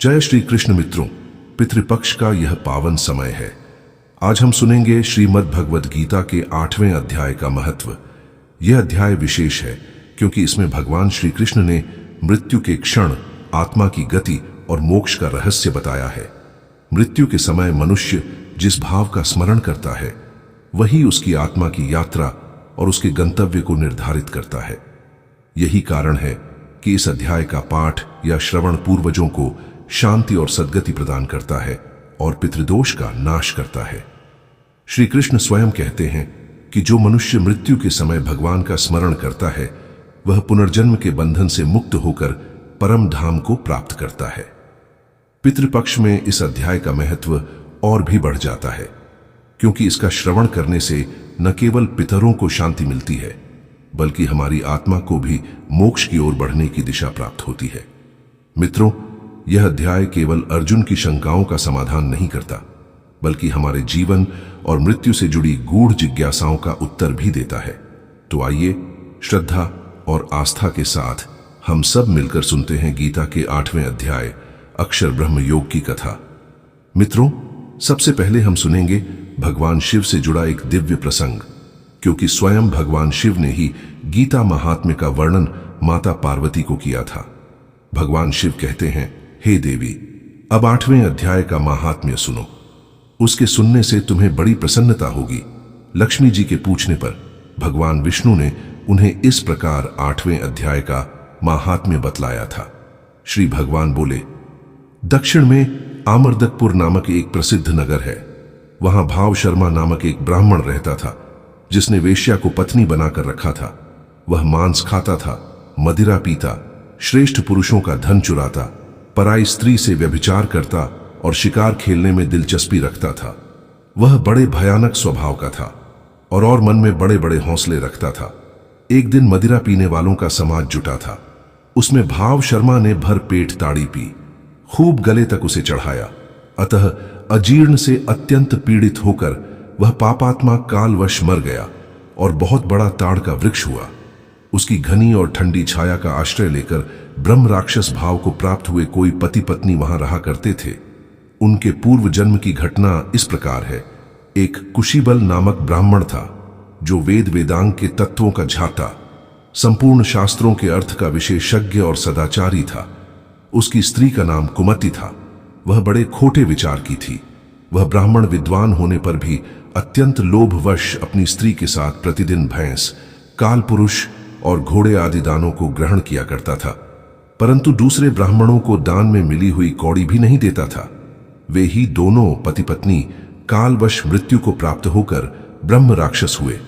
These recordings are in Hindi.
जय श्री कृष्ण मित्रों, पितृपक्ष का यह पावन समय है। आज हम सुनेंगे श्रीमद् भगवद गीता के 8वें अध्याय का महत्व। यह अध्याय विशेष है क्योंकि इसमें भगवान श्री कृष्ण ने मृत्यु के क्षण आत्मा की गति और मोक्ष का रहस्य बताया है। मृत्यु के समय मनुष्य जिस भाव का स्मरण करता है वही उसकी आत्मा की यात्रा और उसके गंतव्य को निर्धारित करता है। यही कारण है कि इस अध्याय का पाठ या श्रवण पूर्वजों को शांति और सद्गति प्रदान करता है और पितृदोष का नाश करता है। श्री कृष्ण स्वयं कहते हैं कि जो मनुष्य मृत्यु के समय भगवान का स्मरण करता है वह पुनर्जन्म के बंधन से मुक्त होकर परम धाम को प्राप्त करता है। पितृपक्ष में इस अध्याय का महत्व और भी बढ़ जाता है क्योंकि इसका श्रवण करने से न केवल पितरों को शांति मिलती है बल्कि हमारी आत्मा को भी मोक्ष की ओर बढ़ने की दिशा प्राप्त होती है। मित्रों, यह अध्याय केवल अर्जुन की शंकाओं का समाधान नहीं करता बल्कि हमारे जीवन और मृत्यु से जुड़ी गूढ़ जिज्ञासाओं का उत्तर भी देता है। तो आइए श्रद्धा और आस्था के साथ हम सब मिलकर सुनते हैं गीता के 8वें अध्याय अक्षर ब्रह्म योग की कथा। मित्रों, सबसे पहले हम सुनेंगे भगवान शिव से जुड़ा एक दिव्य प्रसंग, क्योंकि स्वयं भगवान शिव ने ही गीता महात्म्य का वर्णन माता पार्वती को किया था। भगवान शिव कहते हैं, हे देवी, अब 8वें अध्याय का महात्म्य सुनो। उसके सुनने से तुम्हें बड़ी प्रसन्नता होगी। लक्ष्मी जी के पूछने पर भगवान विष्णु ने उन्हें इस प्रकार 8वें अध्याय का महात्म्य बतलाया था। श्री भगवान बोले, दक्षिण में आमर्दकपुर नामक एक प्रसिद्ध नगर है। वहां भाव शर्मा नामक एक ब्राह्मण रहता था जिसने वेश्या को पत्नी बनाकर रखा था। वह मांस खाता था, मदिरा पीता, श्रेष्ठ पुरुषों का धन चुराता, पराई स्त्री से व्यभिचार करता और शिकार खेलने में दिलचस्पी रखता था। वह बड़े भयानक स्वभाव का था और मन में बड़े बड़े हौसले रखता था। एक दिन मदिरा पीने वालों का समाज जुटा था। उसमें भाव शर्मा ने भर पेट ताड़ी पी, खूब गले तक उसे चढ़ाया। अतः अजीर्ण से अत्यंत पीड़ित होकर वह पापात्मा कालवश मर गया और बहुत बड़ा ताड़ का वृक्ष हुआ। उसकी घनी और ठंडी छाया का आश्रय लेकर ब्रह्म राक्षस भाव को प्राप्त हुए कोई पति पत्नी वहां रहा करते थे। उनके पूर्व जन्म की घटना इस प्रकार है। एक कुशीबल नामक ब्राह्मण था जो वेद वेदांग के तत्वों का झाता, संपूर्ण शास्त्रों के अर्थ का विशेषज्ञ और सदाचारी था। उसकी स्त्री का नाम कुमति था। वह बड़े खोटे विचार की थी। वह ब्राह्मण विद्वान होने पर भी अत्यंत लोभवश अपनी स्त्री के साथ प्रतिदिन भैंस, काल पुरुष और घोड़े आदि दानों को ग्रहण किया करता था, परंतु दूसरे ब्राह्मणों को दान में मिली हुई कौड़ी भी नहीं देता था। वे ही दोनों पति पत्नी कालवश मृत्यु को प्राप्त होकर ब्रह्म राक्षस हुए।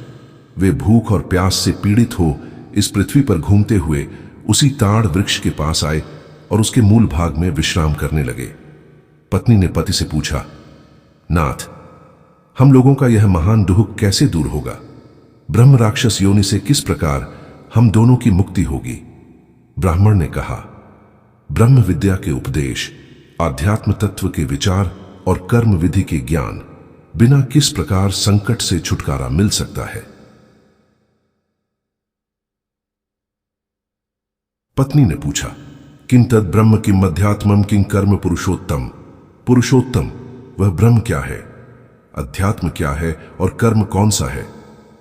वे भूख और प्यास से पीड़ित हो इस पृथ्वी पर घूमते हुए उसी ताड़ वृक्ष के पास आए और उसके मूल भाग में विश्राम करने लगे। पत्नी ने पति से पूछा, नाथ, हम लोगों का यह महान दुख कैसे दूर होगा? ब्रह्म राक्षस योनि से किस प्रकार हम दोनों की मुक्ति होगी? ब्राह्मण ने कहा, ब्रह्म विद्या के उपदेश, आध्यात्म तत्व के विचार और कर्म विधि के ज्ञान बिना किस प्रकार संकट से छुटकारा मिल सकता है? पत्नी ने पूछा, किं तद ब्रह्म किम अध्यात्मम किं कर्म पुरुषोत्तम? पुरुषोत्तम वह ब्रह्म क्या है, अध्यात्म क्या है और कर्म कौन सा है?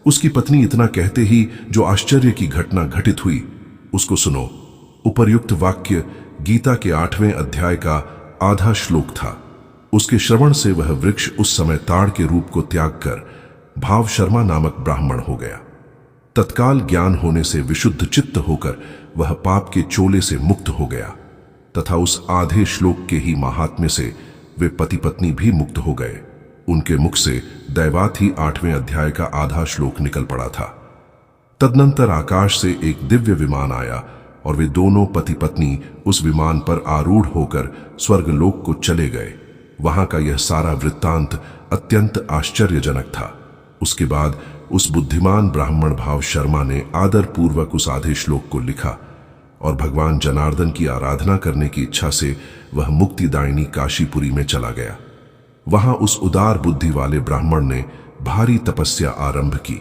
उसकी पत्नी इतना कहते ही जो आश्चर्य की घटना घटित हुई उसको सुनो। उपर्युक्त वाक्य गीता के 8वें अध्याय का आधा श्लोक था। उसके श्रवण से वह वृक्ष उस समय ताड़ के रूप को त्याग कर भाव शर्मा नामक ब्राह्मण हो गया। तत्काल ज्ञान होने से विशुद्ध चित्त होकर वह पाप के चोले से मुक्त हो गया तथा उस आधे श्लोक के ही महात्म्य से वे पति पत्नी भी मुक्त हो गए। उनके मुख से दैवात ही 8वें अध्याय का आधा श्लोक निकल पड़ा था। तदनंतर आकाश से एक दिव्य विमान आया और वे दोनों पति पत्नी उस विमान पर आरूढ़ होकर स्वर्गलोक को चले गए। वहां का यह सारा वृत्तांत अत्यंत आश्चर्यजनक था। उसके बाद उस बुद्धिमान ब्राह्मण भाव शर्मा ने आदर पूर्वक उस आधे श्लोक को लिखा और भगवान जनार्दन की आराधना करने की इच्छा से वह मुक्तिदायिनी काशीपुरी में चला गया। वहां उस उदार बुद्धि वाले ब्राह्मण ने भारी तपस्या आरंभ की।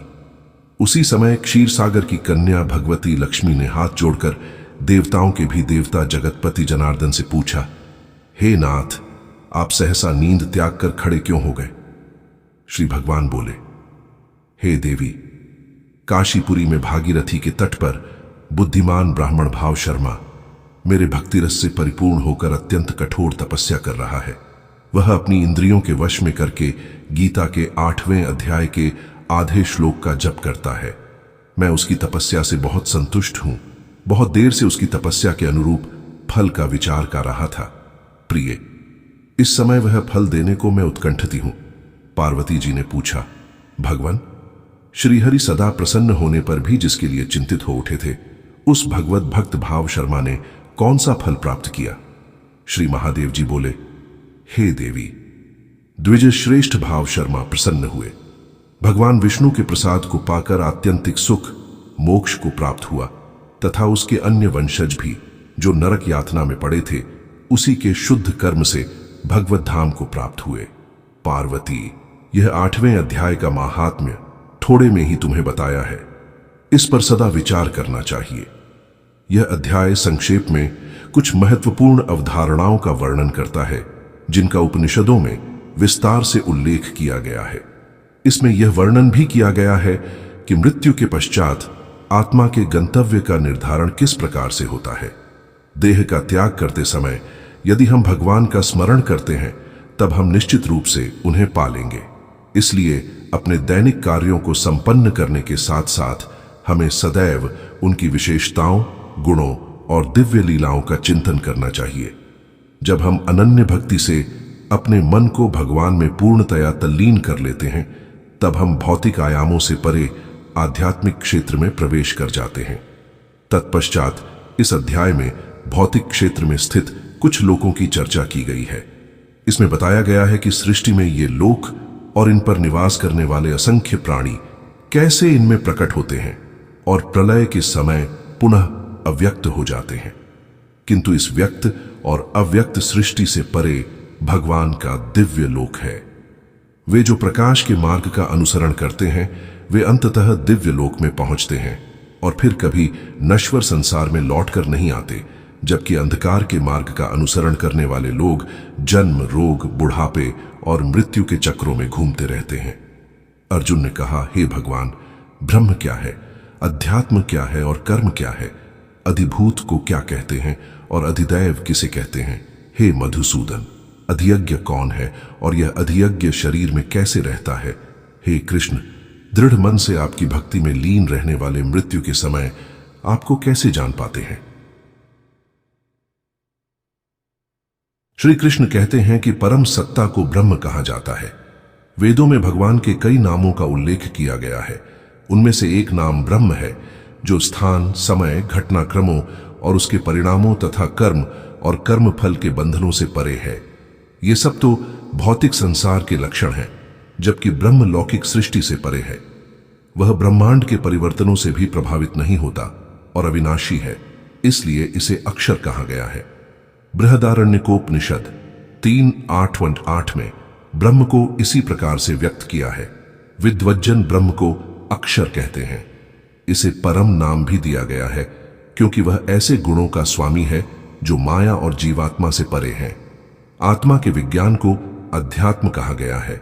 उसी समय क्षीर सागर की कन्या भगवती लक्ष्मी ने हाथ जोड़कर देवताओं के भी देवता जगतपति जनार्दन से पूछा, हे नाथ, आप सहसा नींद त्याग कर खड़े क्यों हो गए? श्री भगवान बोले, हे देवी, काशीपुरी में भागीरथी के तट पर बुद्धिमान ब्राह्मण भाव शर्मा मेरे भक्ति रस से परिपूर्ण होकर अत्यंत कठोर तपस्या कर रहा है। वह अपनी इंद्रियों के वश में करके गीता के 8वें अध्याय के आधे श्लोक का जप करता है। मैं उसकी तपस्या से बहुत संतुष्ट हूं। बहुत देर से उसकी तपस्या के अनुरूप फल का विचार कर रहा था। प्रिय, इस समय वह फल देने को मैं उत्कंठित हूं। पार्वती जी ने पूछा, भगवान, श्रीहरि सदा प्रसन्न होने पर भी जिसके लिए चिंतित हो उठे थे, उस भगवत भक्त भाव शर्मा ने कौन सा फल प्राप्त किया? श्री महादेव जी बोले, हे देवी, द्विज श्रेष्ठ भाव शर्मा प्रसन्न हुए। भगवान विष्णु के प्रसाद को पाकर आत्यंतिक सुख मोक्ष को प्राप्त हुआ तथा उसके अन्य वंशज भी जो नरक यातना में पड़े थे, उसी के शुद्ध कर्म से भगवत धाम को प्राप्त हुए। पार्वती, यह 8वें अध्याय का महात्म्य थोड़े में ही तुम्हें बताया है। इस पर सदा विचार करना चाहिए। यह अध्याय संक्षेप में कुछ महत्वपूर्ण अवधारणाओं का वर्णन करता है, जिनका उपनिषदों में विस्तार से उल्लेख किया गया है। इसमें यह वर्णन भी किया गया है कि मृत्यु के पश्चात आत्मा के गंतव्य का निर्धारण किस प्रकार से होता है। देह का त्याग करते समय यदि हम भगवान का स्मरण करते हैं, तब हम निश्चित रूप से उन्हें पालेंगे। इसलिए अपने दैनिक कार्यों को संपन्न करने के साथ साथ हमें सदैव उनकी विशेषताओं, गुणों और दिव्य लीलाओं का चिंतन करना चाहिए। जब हम अनन्य भक्ति से अपने मन को भगवान में पूर्णतया तल्लीन कर लेते हैं, तब हम भौतिक आयामों से परे आध्यात्मिक क्षेत्र में प्रवेश कर जाते हैं। तत्पश्चात इस अध्याय में भौतिक क्षेत्र में स्थित कुछ लोकों की चर्चा की गई है। इसमें बताया गया है कि सृष्टि में ये लोक और इन पर निवास करने वाले असंख्य प्राणी कैसे इनमें प्रकट होते हैं और प्रलय के समय पुनः अव्यक्त हो जाते हैं। किंतु इस व्यक्त और अव्यक्त सृष्टि से परे भगवान का दिव्य लोक है। वे जो प्रकाश के मार्ग का अनुसरण करते हैं, वे अंततः दिव्य लोक में पहुंचते हैं और फिर कभी नश्वर संसार में लौटकर नहीं आते, जबकि अंधकार के मार्ग का अनुसरण करने वाले लोग जन्म, रोग, बुढ़ापे और मृत्यु के चक्रों में घूमते रहते हैं। अर्जुन ने कहा, हे भगवान, ब्रह्म क्या है, अध्यात्म क्या है और कर्म क्या है? अधिभूत को क्या कहते हैं और अधिदैव किसे कहते हैं? हे मधुसूदन, अधियज्ञ कौन है और यह अधियज्ञ शरीर में कैसे रहता है? हे कृष्ण, दृढ़ मन से आपकी भक्ति में लीन रहने वाले मृत्यु के समय आपको कैसे जान पाते हैं? श्री कृष्ण कहते हैं कि परम सत्ता को ब्रह्म कहा जाता है। वेदों में भगवान के कई नामों का उल्लेख किया गया है। उनमें से एक नाम ब्रह्म है, जो स्थान, समय, घटनाक्रमों और उसके परिणामों तथा कर्म और कर्म फल के बंधनों से परे है। ये सब तो भौतिक संसार के लक्षण हैं, जबकि ब्रह्म लौकिक सृष्टि से परे है। वह ब्रह्मांड के परिवर्तनों से भी प्रभावित नहीं होता और अविनाशी है, इसलिए इसे अक्षर कहा गया है। बृहदारण्यकोपनिषद 3:8 में ब्रह्म को इसी प्रकार से व्यक्त किया है। विद्वज्जन ब्रह्म को अक्षर कहते हैं। इसे परम नाम भी दिया गया है, क्योंकि वह ऐसे गुणों का स्वामी है जो माया और जीवात्मा से परे हैं। आत्मा के विज्ञान को अध्यात्म कहा गया है,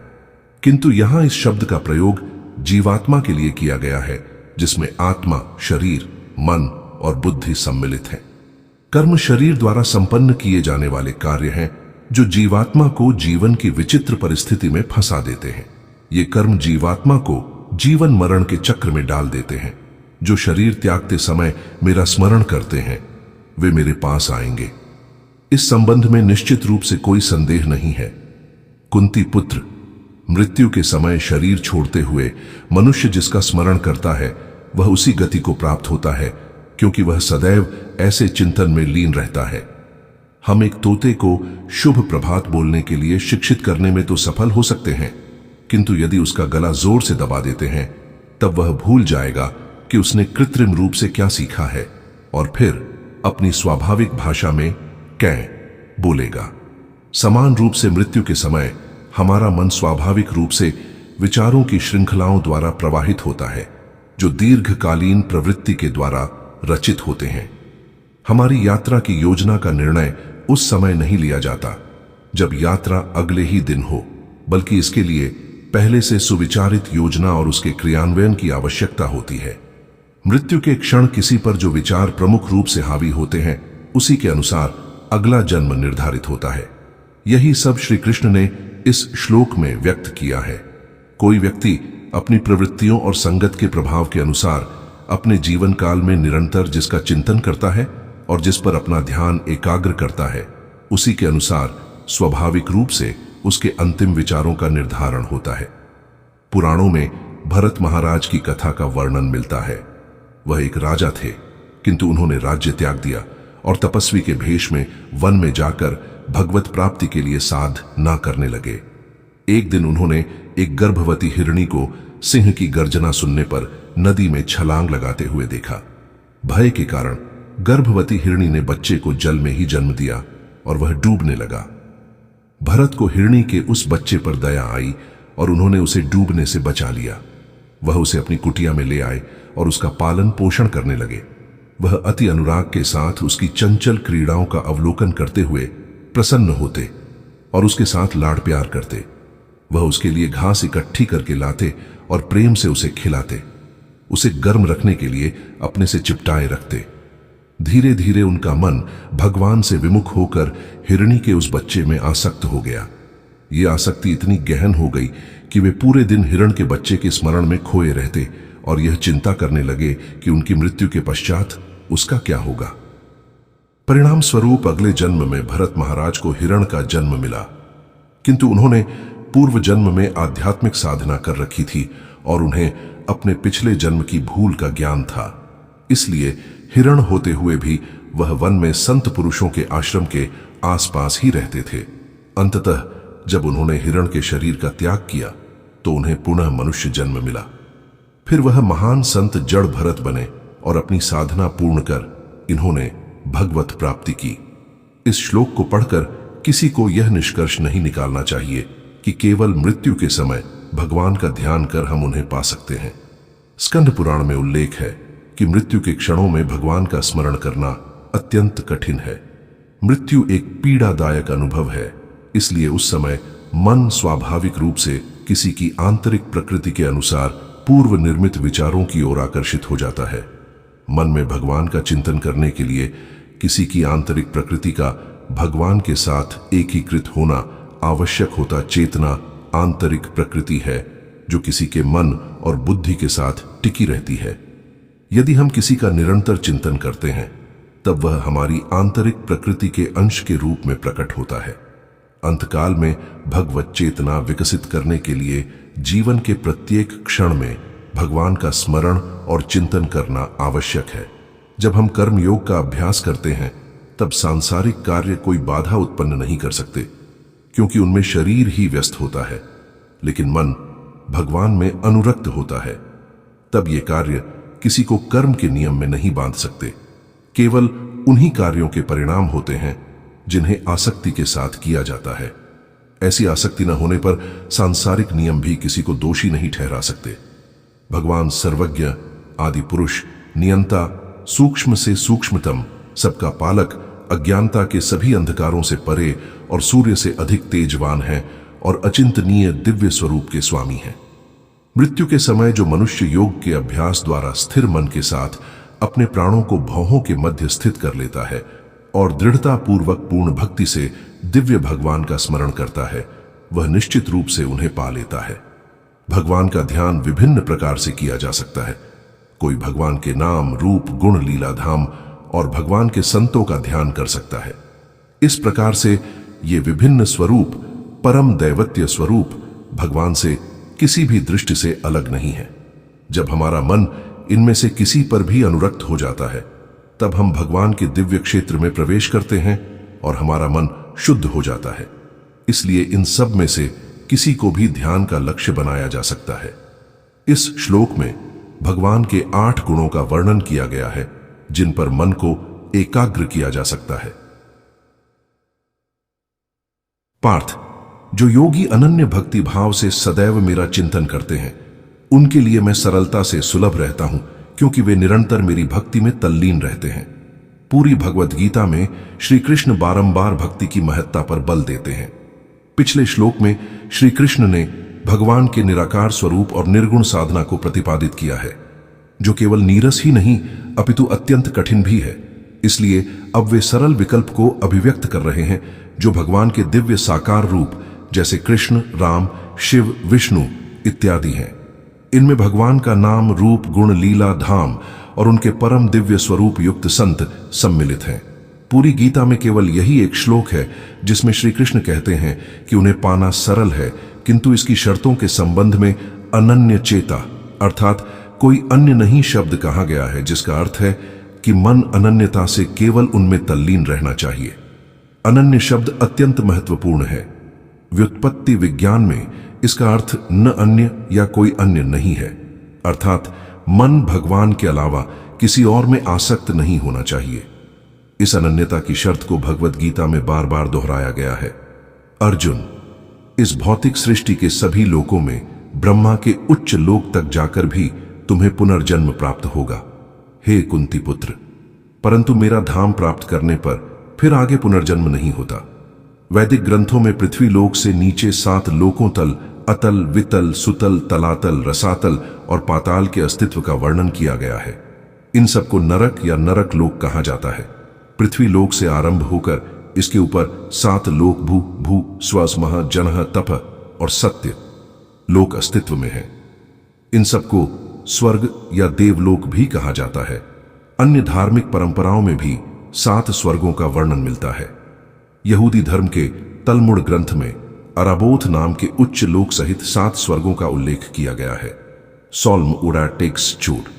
किंतु यहां इस शब्द का प्रयोग जीवात्मा के लिए किया गया है, जिसमें आत्मा, शरीर, मन और बुद्धि सम्मिलित है। कर्म शरीर द्वारा संपन्न किए जाने वाले कार्य हैं जो जीवात्मा को जीवन की विचित्र परिस्थिति में फंसा देते हैं। ये कर्म जीवात्मा को जीवन मरण के चक्र में डाल देते हैं। जो शरीर त्यागते समय मेरा स्मरण करते हैं, वे मेरे पास आएंगे। इस संबंध में निश्चित रूप से कोई संदेह नहीं है। कुंती पुत्र, मृत्यु के समय शरीर छोड़ते हुए मनुष्य जिसका स्मरण करता है, वह उसी गति को प्राप्त होता है, क्योंकि वह सदैव ऐसे चिंतन में लीन रहता है। हम एक तोते को शुभ प्रभात बोलने के लिए शिक्षित करने में तो सफल हो सकते हैं, किंतु यदि उसका गला जोर से दबा देते हैं, तब वह भूल जाएगा कि उसने कृत्रिम रूप से क्या सीखा है और फिर अपनी स्वाभाविक भाषा में कै बोलेगा। समान रूप से मृत्यु के समय हमारा मन स्वाभाविक रूप से विचारों की श्रृंखलाओं द्वारा प्रवाहित होता है, जो दीर्घकालीन प्रवृत्ति के द्वारा रचित होते हैं। हमारी यात्रा की योजना का निर्णय उस समय नहीं लिया जाता जब यात्रा अगले ही दिन हो, बल्कि इसके लिए पहले से सुविचारित योजना और उसके क्रियान्वयन की आवश्यकता होती है। मृत्यु के क्षण किसी पर जो विचार प्रमुख रूप से हावी होते हैं, उसी के अनुसार अगला जन्म निर्धारित होता है। यही सब श्री कृष्ण ने इस श्लोक में व्यक्त किया है। कोई व्यक्ति अपनी प्रवृत्तियों और संगत के प्रभाव के अनुसार अपने जीवन काल में निरंतर जिसका चिंतन करता है और जिस पर अपना ध्यान एकाग्र करता है, उसी के अनुसार स्वाभाविक रूप से उसके अंतिम विचारों का निर्धारण होता है। पुराणों में भरत महाराज की कथा का वर्णन मिलता है। वह एक राजा थे, किंतु उन्होंने राज्य त्याग दिया और तपस्वी के भेष में वन में जाकर भगवत प्राप्ति के लिए साधना करने लगे। एक दिन उन्होंने एक गर्भवती हिरणी को सिंह की गर्जना सुनने पर नदी में छलांग लगाते हुए देखा। भय के कारण गर्भवती हिरणी ने बच्चे को जल में ही जन्म दिया और वह डूबने लगा। भरत को हिरणी के उस बच्चे पर दया आई और उन्होंने उसे डूबने से बचा लिया। वह उसे अपनी कुटिया में ले आए और उसका पालन पोषण करने लगे। वह अति अनुराग के साथ उसकी चंचल क्रीड़ाओं का अवलोकन करते हुए प्रसन्न होते और उसके साथ लाड़ प्यार करते। वह उसके लिए घास इकट्ठी करके लाते और प्रेम से उसे खिलाते। उसे गर्म रखने के लिए अपने से चिपटाए रखते। धीरे धीरे उनका मन भगवान से विमुख होकर हिरणी के उस बच्चे में आसक्त हो गया। ये आसक्ति इतनी गहन हो गई कि वे पूरे दिन हिरण के बच्चे के स्मरण में खोए रहते और यह चिंता करने लगे कि उनकी मृत्यु के पश्चात उसका क्या होगा। परिणाम स्वरूप अगले जन्म में भरत महाराज को हिरण का जन्म मिला, किंतु उन्होंने पूर्व जन्म में आध्यात्मिक साधना कर रखी थी और उन्हें अपने पिछले जन्म की भूल का ज्ञान था। इसलिए हिरण होते हुए भी वह वन में संत पुरुषों के आश्रम के आसपास ही रहते थे। अंततः जब उन्होंने हिरण के शरीर का त्याग किया तो उन्हें पुनः मनुष्य जन्म मिला। फिर वह महान संत जड़ भरत बने और अपनी साधना पूर्ण कर इन्होंने भगवत प्राप्ति की। इस श्लोक को पढ़कर किसी को यह निष्कर्ष नहीं निकालना चाहिए कि केवल मृत्यु के समय भगवान का ध्यान कर हम उन्हें पा सकते हैं। स्कंद पुराण में उल्लेख है कि मृत्यु के क्षणों में भगवान का स्मरण करना अत्यंत कठिन है। मृत्यु एक पीड़ादायक अनुभव है, इसलिए उस समय मन स्वाभाविक रूप से किसी की आंतरिक प्रकृति के अनुसार पूर्व निर्मित विचारों की ओर आकर्षित हो जाता है। मन में भगवान का चिंतन करने के लिए किसी की आंतरिक प्रकृति का भगवान के साथ एकीकृत होना आवश्यक होता चेतना आंतरिक प्रकृति है, जो किसी के मन और बुद्धि के साथ टिकी रहती है। यदि हम किसी का निरंतर चिंतन करते हैं, तब वह हमारी आंतरिक प्रकृति के अंश के रूप में प्रकट होता है। अंतकाल में भगवत चेतना विकसित करने के लिए जीवन के प्रत्येक क्षण में भगवान का स्मरण और चिंतन करना आवश्यक है। जब हम कर्म योग का अभ्यास करते हैं, तब सांसारिक कार्य कोई बाधा उत्पन्न नहीं कर सकते, क्योंकि उनमें शरीर ही व्यस्त होता है। लेकिन मन भगवान में अनुरक्त होता है, तब ये कार्य किसी को कर्म के नियम में नहीं बांध सकते। केवल उन्हीं कार्यों के परिणाम होते हैं जिन्हें आसक्ति के साथ किया जाता है। ऐसी आसक्ति न होने पर सांसारिक नियम भी किसी को दोषी नहीं ठहरा सकते। भगवान सर्वज्ञ, आदि पुरुष, नियंता, सूक्ष्म से सूक्ष्मतम, सबका पालक, अज्ञानता के सभी अंधकारों से परे और सूर्य से अधिक तेजवान हैं और अचिंतनीय दिव्य स्वरूप के स्वामी हैं। मृत्यु के समय जो मनुष्य योग के अभ्यास द्वारा स्थिर मन के साथ अपने प्राणों को भौहों के मध्य स्थित कर लेता है और दृढ़ता पूर्वक पूर्ण भक्ति से दिव्य भगवान का स्मरण करता है, वह निश्चित रूप से उन्हें पा लेता है। भगवान का ध्यान विभिन्न प्रकार से किया जा सकता है। कोई भगवान के नाम, रूप, गुण, लीला धाम और भगवान के संतों का ध्यान कर सकता है। इस प्रकार से ये विभिन्न स्वरूप परम दैवत्य स्वरूप भगवान से किसी भी दृष्टि से अलग नहीं है। जब हमारा मन इनमें से किसी पर भी अनुरक्त हो जाता है, तब हम भगवान के दिव्य क्षेत्र में प्रवेश करते हैं और हमारा मन शुद्ध हो जाता है। इसलिए इन सब में से किसी को भी ध्यान का लक्ष्य बनाया जा सकता है। इस श्लोक में भगवान के 8 गुणों का वर्णन किया गया है, जिन पर मन को एकाग्र किया जा सकता है। पार्थ, जो योगी अनन्य भक्ति भाव से सदैव मेरा चिंतन करते हैं, उनके लिए मैं सरलता से सुलभ रहता हूं, क्योंकि वे निरंतर मेरी भक्ति में तल्लीन रहते हैं। पूरी भगवत गीता में श्री कृष्ण बारंबार भक्ति की महत्ता पर बल देते हैं। पिछले श्लोक में श्री कृष्ण ने भगवान के निराकार स्वरूप और निर्गुण साधना को प्रतिपादित किया है, जो केवल नीरस ही नहीं अपितु अत्यंत कठिन भी है। इसलिए अब वे सरल विकल्प को अभिव्यक्त कर रहे हैं जो भगवान के दिव्य साकार रूप जैसे कृष्ण, राम, शिव, विष्णु इत्यादि हैं। इनमें भगवान का नाम, रूप, गुण, लीला, धाम और उनके परम दिव्य स्वरूप युक्त संत सम्मिलित हैं। पूरी गीता में केवल यही एक श्लोक है जिसमें श्री कृष्ण कहते हैं कि उन्हें पाना सरल है, किंतु इसकी शर्तों के संबंध में अनन्य चेता अर्थात कोई अन्य नहीं शब्द कहा गया है, जिसका अर्थ है कि मन अनन्यता से केवल उनमें तल्लीन रहना चाहिए। अनन्य शब्द अत्यंत महत्वपूर्ण है। व्युत्पत्ति विज्ञान में इसका अर्थ न अन्य या कोई अन्य नहीं है, अर्थात मन भगवान के अलावा किसी और में आसक्त नहीं होना चाहिए। इस अनन्यता की शर्त को भगवत गीता में बार बार दोहराया गया है। अर्जुन, इस भौतिक सृष्टि के सभी लोकों में ब्रह्मा के उच्च लोक तक जाकर भी तुम्हें पुनर्जन्म प्राप्त होगा, हे कुंती पुत्र, परंतु मेरा धाम प्राप्त करने पर फिर आगे पुनर्जन्म नहीं होता। वैदिक ग्रंथों में पृथ्वी लोक से नीचे 7 लोकों तल, अतल, वितल, सुतल, तलातल, रसातल और पाताल के अस्तित्व का वर्णन किया गया है। इन सबको नरक या नरक लोक कहा जाता है। पृथ्वी लोक से आरंभ होकर इसके ऊपर 7 लोक भू, भू, स्व, स्मः, जनः, तपः और सत्य लोक अस्तित्व में है। इन सबको स्वर्ग या देवलोक भी कहा जाता है। अन्य धार्मिक परंपराओं में भी 7 स्वर्गों का वर्णन मिलता है। यहूदी धर्म के तलमुड ग्रंथ में अराबोथ नाम के उच्च लोक सहित 7 स्वर्गों का उल्लेख किया गया है। सोल्म उड़ा टेक्स चूड।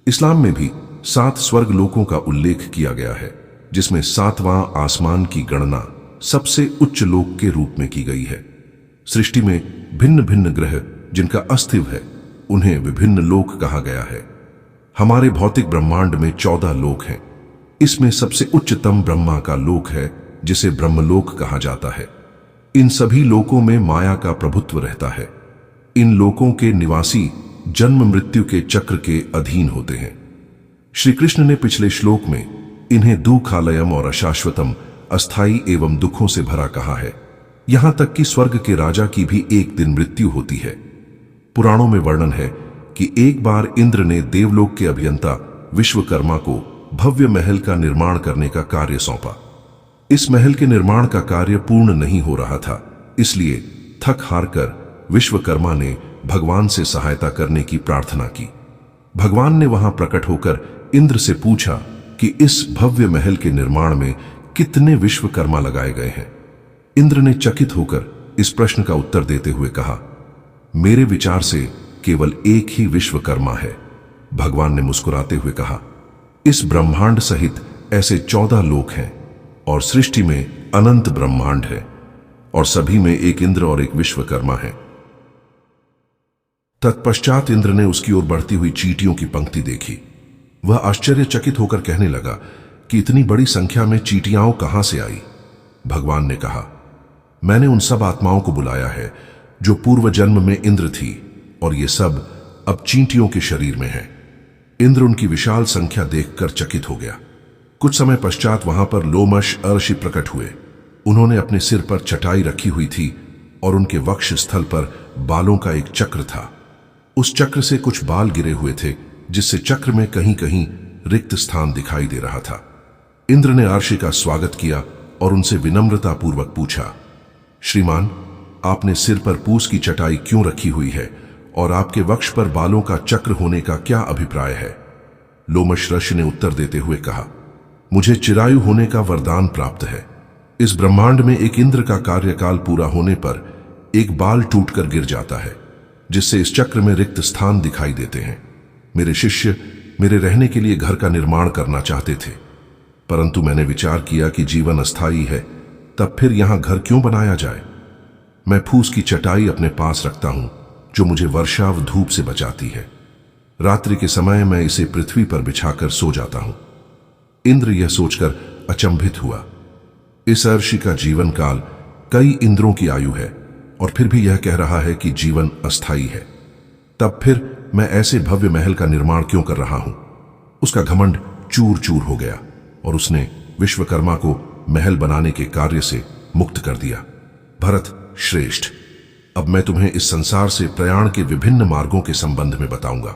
इस्लाम में भी 7 स्वर्ग लोकों का उल्लेख किया गया है, जिसमें 7वां आसमान की गणना सबसे उच्च लोक के रूप में की गई है। सृष्टि में भिन्न भिन्न ग्रह जिनका अस्तित्व है उन्हें विभिन्न लोक कहा गया है। हमारे भौतिक ब्रह्मांड में 14 लोक हैं। इसमें सबसे उच्चतम ब्रह्मा का लोक है, जिसे ब्रह्मलोक कहा जाता है। इन सभी लोकों में माया का प्रभुत्व रहता है। इन लोकों के निवासी जन्म मृत्यु के चक्र के अधीन होते हैं। श्री कृष्ण ने पिछले श्लोक में इन्हें दुखालयम और अशाश्वतम, अस्थाई एवं दुखों से भरा कहा है। यहां तक कि स्वर्ग के राजा की भी एक दिन मृत्यु होती है। पुराणों में वर्णन है कि एक बार इंद्र ने देवलोक के अभियंता विश्वकर्मा को भव्य महल का निर्माण करने का कार्य सौंपा। इस महल के निर्माण का कार्य पूर्ण नहीं हो रहा था, इसलिए थक हार कर विश्वकर्मा ने भगवान से सहायता करने की प्रार्थना की। भगवान ने वहां प्रकट होकर इंद्र से पूछा कि इस भव्य महल के निर्माण में कितने विश्वकर्मा लगाए गए हैं। इंद्र ने चकित होकर इस प्रश्न का उत्तर देते हुए कहा, मेरे विचार से केवल एक ही विश्वकर्मा है। भगवान ने मुस्कुराते हुए कहा, इस ब्रह्मांड सहित ऐसे 14 लोक हैं और सृष्टि में अनंत ब्रह्मांड है और सभी में एक इंद्र और एक विश्वकर्मा है। तत्पश्चात इंद्र ने उसकी ओर बढ़ती हुई चींटियों की पंक्ति देखी। वह आश्चर्यचकित होकर कहने लगा कि इतनी बड़ी संख्या में चींटियां कहां से आई। भगवान ने कहा, मैंने उन सब आत्माओं को बुलाया है जो पूर्व जन्म में इंद्र थी और ये सब अब चींटियों के शरीर में हैं। इंद्र उनकी विशाल संख्या देखकर चकित हो गया। कुछ समय पश्चात वहां पर लोमश अर्षि प्रकट हुए। उन्होंने अपने सिर पर चटाई रखी हुई थी और उनके वक्ष स्थल पर बालों का एक चक्र था। उस चक्र से कुछ बाल गिरे हुए थे, जिससे चक्र में कहीं कहीं रिक्त स्थान दिखाई दे रहा था। इंद्र ने अर्षि का स्वागत किया और उनसे विनम्रता पूर्वक पूछा, श्रीमान, आपने सिर पर पूस की चटाई क्यों रखी हुई है और आपके वक्ष पर बालों का चक्र होने का क्या अभिप्राय है? लोमश ऋषि ने उत्तर देते हुए कहा, मुझे चिरायु होने का वरदान प्राप्त है। इस ब्रह्मांड में एक इंद्र का कार्यकाल पूरा होने पर एक बाल टूटकर गिर जाता है, जिससे इस चक्र में रिक्त स्थान दिखाई देते हैं। मेरे शिष्य मेरे रहने के लिए घर का निर्माण करना चाहते थे, परंतु मैंने विचार किया कि जीवन अस्थायी है, तब फिर यहां घर क्यों बनाया जाए। मैं फूस की चटाई अपने पास रखता हूं, जो मुझे वर्षा व धूप से बचाती है। रात्रि के समय मैं इसे पृथ्वी पर बिछाकर सो जाता हूं। इंद्र यह सोचकर अचंभित हुआ। इस अर्षि का जीवन काल कई इंद्रों की आयु है और फिर भी यह कह रहा है कि जीवन अस्थायी है। तब फिर मैं ऐसे भव्य महल का निर्माण क्यों कर रहा हूं? उसका घमंड चूर चूर हो गया और उसने विश्वकर्मा को महल बनाने के कार्य से मुक्त कर दिया। भरत श्रेष्ठ, अब मैं तुम्हें इस संसार से प्रयाण के विभिन्न मार्गों के संबंध में बताऊंगा।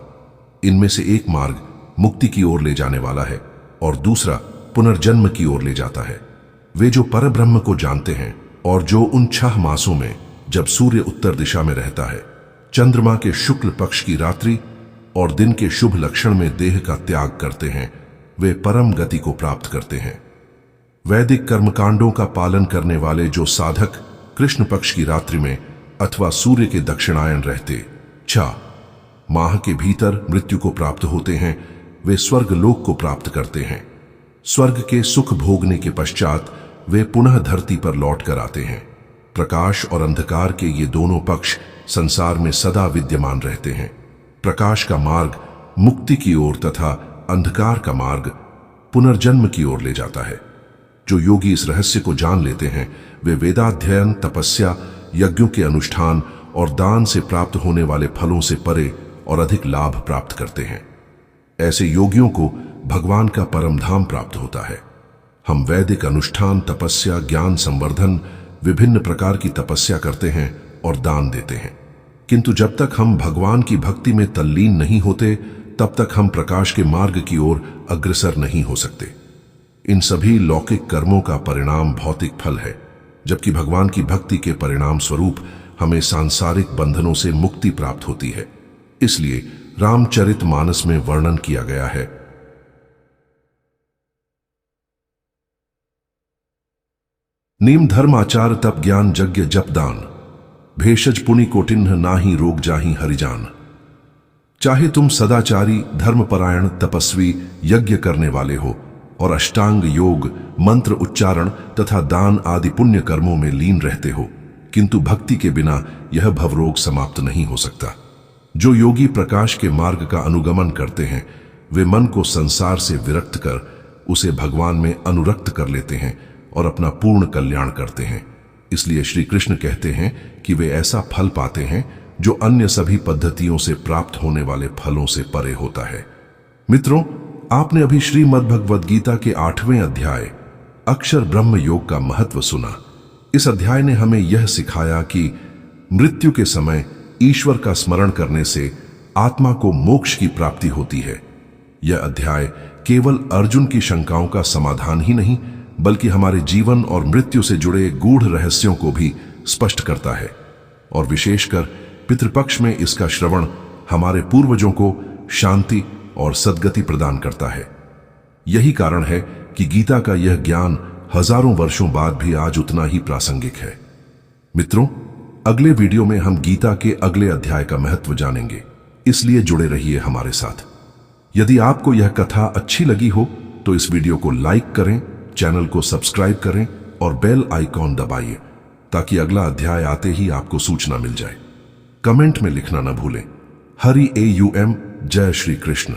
इनमें से एक मार्ग मुक्ति की ओर ले जाने वाला है और दूसरा पुनर्जन्म की ओर ले जाता है। वे जो परब्रह्म को जानते हैं और जो उन 6 मासों में जब सूर्य उत्तर दिशा में रहता है, चंद्रमा के शुक्ल पक्ष की रात्रि और दिन के शुभ लक्षण में देह का त्याग करते हैं, वे परम गति को प्राप्त करते हैं। वैदिक कर्मकांडों का पालन करने वाले जो साधक कृष्ण पक्ष की रात्रि में अथवा सूर्य के दक्षिणायन रहते 6 माह के भीतर मृत्यु को प्राप्त होते हैं, वे स्वर्ग लोक को प्राप्त करते हैं। स्वर्ग के सुख भोगने के पश्चात वे पुनः धरती पर लौट कर आते हैं। प्रकाश और अंधकार के ये दोनों पक्ष संसार में सदा विद्यमान रहते हैं। प्रकाश का मार्ग मुक्ति की ओर तथा अंधकार का मार्ग पुनर्जन्म की ओर ले जाता है। जो योगी इस रहस्य को जान लेते हैं, वे वेदाध्ययन, तपस्या, यज्ञों के अनुष्ठान और दान से प्राप्त होने वाले फलों से परे और अधिक लाभ प्राप्त करते हैं। ऐसे योगियों को भगवान का परम धाम प्राप्त होता है। हम वैदिक अनुष्ठान, तपस्या, ज्ञान संवर्धन, विभिन्न प्रकार की तपस्या करते हैं और दान देते हैं, किंतु जब तक हम भगवान की भक्ति में तल्लीन नहीं होते, तब तक हम प्रकाश के मार्ग की ओर अग्रसर नहीं हो सकते। इन सभी लौकिक कर्मों का परिणाम भौतिक फल है, जबकि भगवान की भक्ति के परिणाम स्वरूप हमें सांसारिक बंधनों से मुक्ति प्राप्त होती है। इसलिए रामचरितमानस में वर्णन किया गया है, नीम धर्म आचार तप ज्ञान यज्ञ जप दान, भेषज पुनि कोटिन्ह नाही रोग जाहि हरिजान। चाहे तुम सदाचारी, धर्मपरायण, तपस्वी, यज्ञ करने वाले हो और अष्टांग योग, मंत्र उच्चारण तथा दान आदि पुण्य कर्मों में लीन रहते हो, किंतु भक्ति के बिना यह भवरोग समाप्त नहीं हो सकता। जो योगी प्रकाश के मार्ग का अनुगमन करते हैं, वे मन को संसार से विरक्त कर उसे भगवान में अनुरक्त कर लेते हैं और अपना पूर्ण कल्याण करते हैं। इसलिए श्री कृष्ण कहते हैं कि वे ऐसा फल पाते हैं जो अन्य सभी पद्धतियों से प्राप्त होने वाले फलों से परे होता है। मित्रों, आपने अभी श्रीमद् भगवद गीता के 8वें अध्याय अक्षर ब्रह्म योग का महत्व सुना। इस अध्याय ने हमें यह सिखाया कि मृत्यु के समय ईश्वर का स्मरण करने से आत्मा को मोक्ष की प्राप्ति होती है। यह अध्याय केवल अर्जुन की शंकाओं का समाधान ही नहीं, बल्कि हमारे जीवन और मृत्यु से जुड़े गूढ़ रहस्यों को भी स्पष्ट करता है और विशेषकर पितृपक्ष में इसका श्रवण हमारे पूर्वजों को शांति और सद्गति प्रदान करता है। यही कारण है कि गीता का यह ज्ञान हजारों वर्षों बाद भी आज उतना ही प्रासंगिक है। मित्रों, अगले वीडियो में हम गीता के अगले अध्याय का महत्व जानेंगे, इसलिए जुड़े रहिए हमारे साथ। यदि आपको यह कथा अच्छी लगी हो तो इस वीडियो को लाइक करें, चैनल को सब्सक्राइब करें और बेल आइकॉन दबाइए ताकि अगला अध्याय आते ही आपको सूचना मिल जाए। कमेंट में लिखना न भूलें। हरि AUM, जय श्री कृष्ण।